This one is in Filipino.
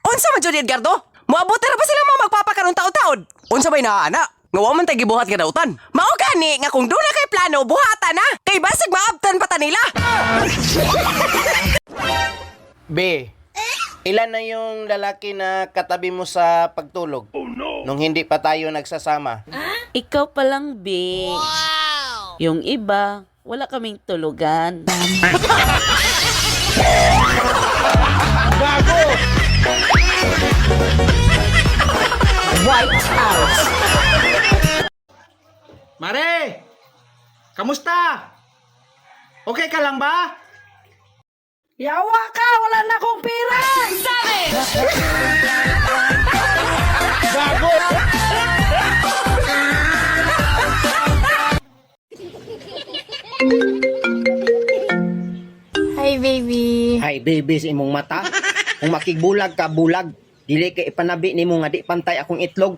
Unsa man jud Edgardo? Moabot ra ba sila mga magpapakaron taon-taon? Unsa bay naa ana? Nga wa man tay gibuhat nga dautan. Mao gani nga kung duna kay plano buhatan na. Kay basig maabtan pa ta nila. B, ilan na yung lalaki na katabi mo sa pagtulog? Oh no! Nung hindi pa tayo nagsasama. Ikaw pa lang, B. Wow! Yung iba, wala kaming tulugan. Gago! White House. Mare! Kamusta? Okay ka lang ba? Yawa ka! Wala na akong pera! Gago! Hi, baby. Hay baby sa imong mata. Kung makigbulag ka, bulag. Dili kay ipanabi nimo nga di pantay akong itlog.